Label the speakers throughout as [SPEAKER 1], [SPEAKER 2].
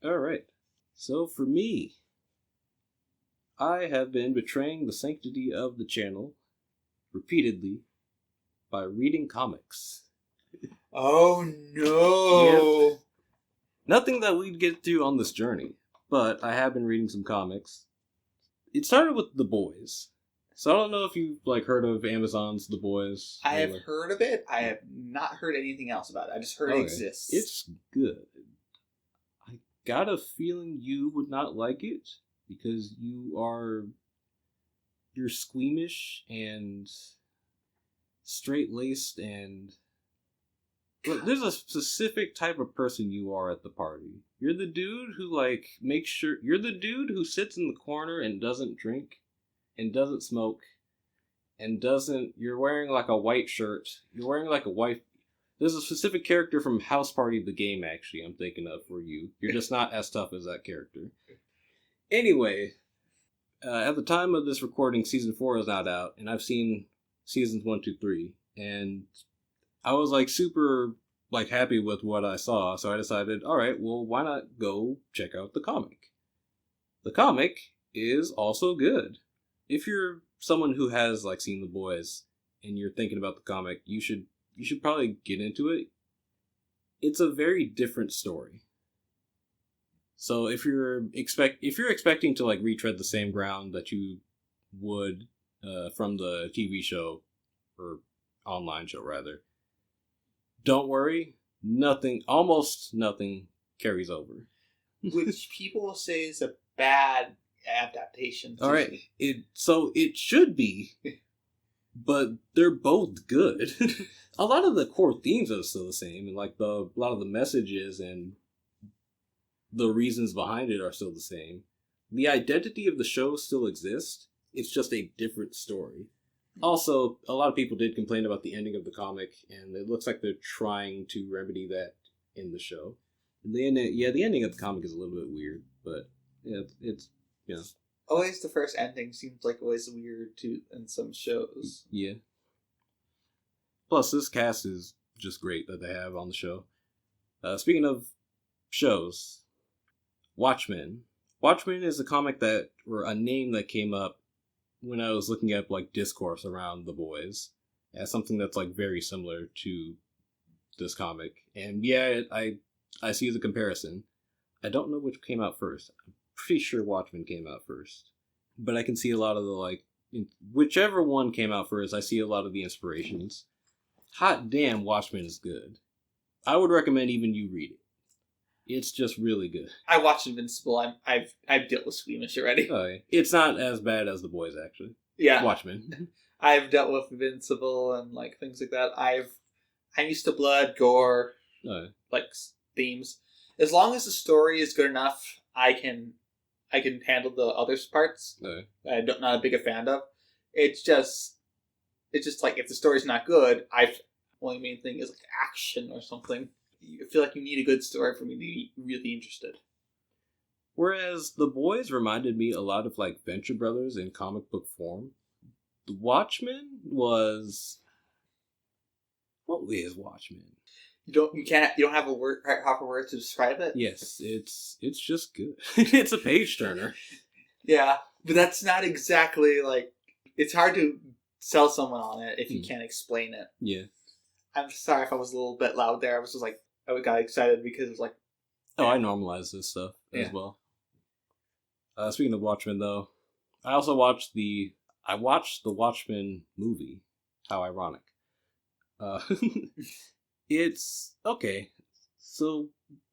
[SPEAKER 1] Alright. So for me, I have been betraying the sanctity of the channel repeatedly by reading comics.
[SPEAKER 2] Oh no!
[SPEAKER 1] Yep. Nothing that we'd get through on this journey, but I have been reading some comics. It started with The Boys. So I don't know if you've heard of Amazon's The Boys.
[SPEAKER 2] I have heard of it. I have not heard anything else about it. I just heard it exists.
[SPEAKER 1] It's good. I got a feeling you would not like it because you're squeamish and straight-laced and there's a specific type of person you are at the party. You're the dude who makes sure you're the dude who sits in the corner and doesn't drink and doesn't smoke and doesn't you're wearing a white shirt. You're wearing a white There's a specific character from House Party the game actually I'm thinking of for you. You're just not as tough as that character. Anyway, at the time of this recording, season 4 is not out, and I've seen seasons 1, 2, 3, and I was super happy with what I saw, so I decided, alright, well, why not go check out the comic? The comic is also good. If you're someone who has seen The Boys and you're thinking about the comic, you should probably get into it. It's a very different story. So if you're expecting to retread the same ground that you would from the TV show or online show rather, don't worry, almost nothing carries over.
[SPEAKER 2] Which people say is a bad adaptation.
[SPEAKER 1] All right, it should be, but they're both good. A lot of the core themes are still the same, and a lot of the messages and the reasons behind it are still the same. The identity of the show still exists. It's just a different story. Also, a lot of people did complain about the ending of the comic, and it looks like they're trying to remedy that in the show. The ending of the comic is a little bit weird, but it's
[SPEAKER 2] Always the first ending seems always weird too in some shows.
[SPEAKER 1] Yeah. Plus, this cast is just great that they have on the show. Speaking of shows, Watchmen. Watchmen is a comic or a name that came up when I was looking at discourse around The Boys as something that's very similar to this comic. And yeah, I see the comparison. I don't know which came out first. I'm pretty sure Watchmen came out first. But I can see a lot of the whichever one came out first, I see a lot of the inspirations. Hot damn, Watchmen is good. I would recommend even you read it. It's just really good.
[SPEAKER 2] I watched Invincible. I've dealt with squeamish already.
[SPEAKER 1] Oh, yeah. It's not as bad as The Boys, actually.
[SPEAKER 2] Yeah.
[SPEAKER 1] Watchmen.
[SPEAKER 2] I've dealt with Invincible and things like that. I'm used to blood, gore, themes. As long as the story is good enough, I can handle the other parts. I'm not a big a fan of. It's just if the story's not good, only main thing is action or something. I feel you need a good story for me to be really interested.
[SPEAKER 1] Whereas The Boys reminded me a lot of Venture Brothers in comic book form. The Watchmen was... What is Watchmen?
[SPEAKER 2] You don't have a proper word to describe it?
[SPEAKER 1] Yes, it's just good. It's a page turner.
[SPEAKER 2] Yeah, but that's not exactly it's hard to sell someone on it if you can't explain it.
[SPEAKER 1] Yeah.
[SPEAKER 2] I'm sorry if I was a little bit loud there. I was just I got excited because it was
[SPEAKER 1] I normalize this stuff as well. Speaking of Watchmen, though, I also watched the Watchmen movie. How ironic. It's okay. So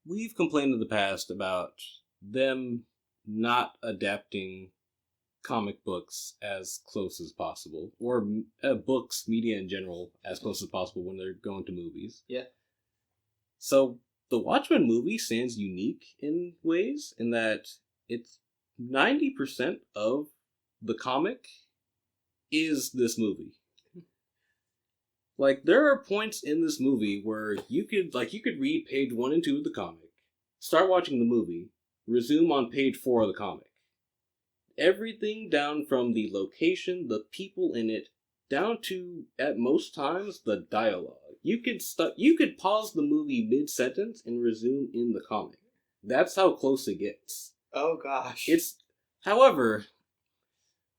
[SPEAKER 1] we've complained in the past about them not adapting comic books as close as possible, or books, media in general, as close as possible when they're going to movies.
[SPEAKER 2] Yeah.
[SPEAKER 1] So the Watchmen movie stands unique in ways in that it's 90% of the comic is this movie. There are points in this movie where you could read page 1 and 2 of the comic, start watching the movie, resume on page 4 of the comic. Everything down from the location, the people in it, down to, at most times, the dialogue. You could pause the movie mid-sentence and resume in the comic. That's how close it gets.
[SPEAKER 2] Oh gosh.
[SPEAKER 1] However,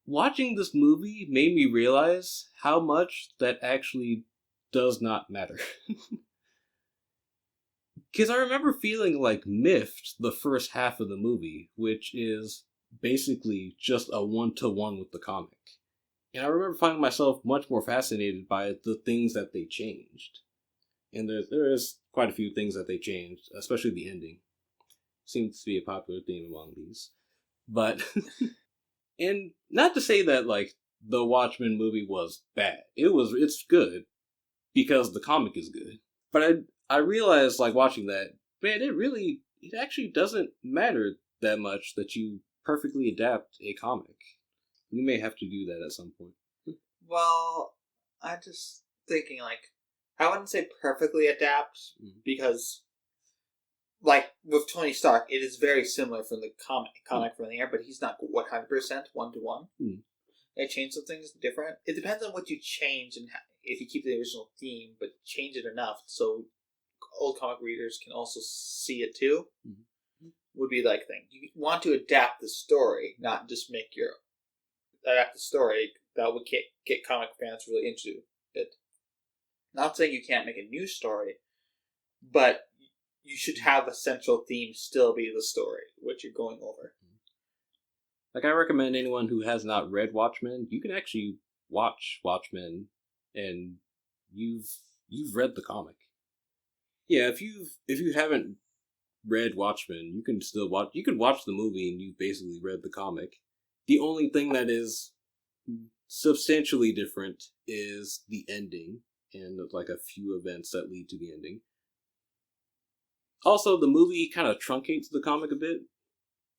[SPEAKER 1] watching this movie made me realize how much that actually does not matter. Because I remember feeling like miffed the first half of the movie, which is basically just a one-to-one with the comic. And I remember finding myself much more fascinated by the things that they changed. And there's quite a few things that they changed, especially the ending. Seems to be a popular theme among these. But, and not to say that, like, the Watchmen movie was bad. It's good, because the comic is good. But I realized, like, watching that, man, it actually doesn't matter that much that you perfectly adapt a comic. We may have to do that at some point.
[SPEAKER 2] Well, I'm just thinking, like, I wouldn't say perfectly adapt, because, like, with Tony Stark, it is very similar from the comic from there, but he's not 100% one-to-one. They change some things different. It depends on what you change, and if you keep the original theme, but change it enough so old comic readers can also see it too, would be like thing. You want to adapt the story, not just adapt the story that would get comic fans really into it. Not saying you can't make a new story, but you should have a central theme still be the story, what you're going over.
[SPEAKER 1] Like, I recommend anyone who has not read Watchmen, you can actually watch Watchmen, and you've read the comic. Yeah, if you haven't read Watchmen, you can still watch. You could watch the movie, and you've basically read the comic. The only thing that is substantially different is the ending, and like a few events that lead to the ending. Also, the movie kind of truncates the comic a bit,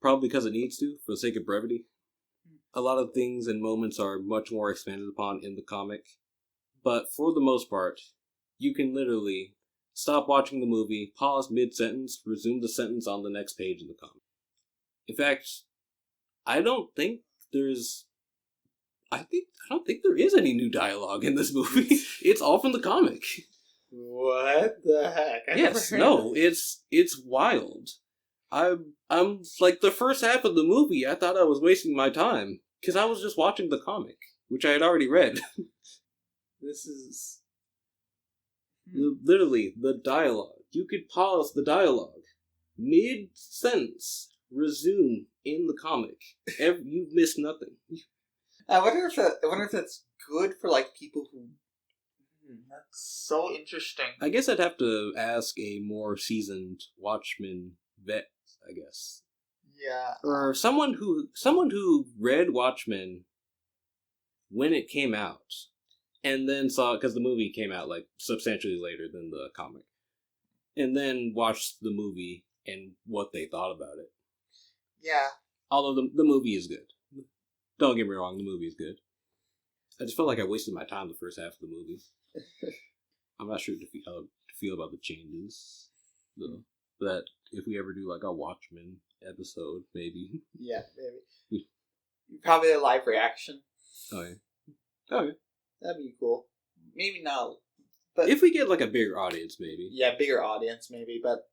[SPEAKER 1] probably because it needs to, for the sake of brevity. A lot of things and moments are much more expanded upon in the comic, but for the most part, you can literally stop watching the movie, pause mid-sentence, resume the sentence on the next page in the comic. In fact, I don't think there is any new dialogue in this movie. It's all from the comic.
[SPEAKER 2] What the heck?
[SPEAKER 1] It's wild. I'm like, the first half of the movie, I thought I was wasting my time because I was just watching the comic, which I had already read.
[SPEAKER 2] This is
[SPEAKER 1] literally the dialogue. You could pause the dialogue mid-sentence, resume in the comic. You've missed nothing.
[SPEAKER 2] I wonder if that's good for, like, people who. That's so interesting.
[SPEAKER 1] I guess I'd have to ask a more seasoned Watchmen vet, I guess.
[SPEAKER 2] Yeah.
[SPEAKER 1] Or someone who read Watchmen when it came out, and then saw, because the movie came out like substantially later than the comic, and then watched the movie and what they thought about it.
[SPEAKER 2] Yeah.
[SPEAKER 1] Although the movie is good. Don't get me wrong, the movie is good. I just felt like I wasted my time the first half of the movie. I'm not sure how to feel about the changes, though. But if we ever do like a Watchmen episode, maybe.
[SPEAKER 2] Yeah, maybe. Probably a live reaction.
[SPEAKER 1] Oh yeah. Oh yeah.
[SPEAKER 2] That'd be cool. Maybe not. But
[SPEAKER 1] if we get like a bigger audience, maybe.
[SPEAKER 2] Yeah, bigger audience, maybe. But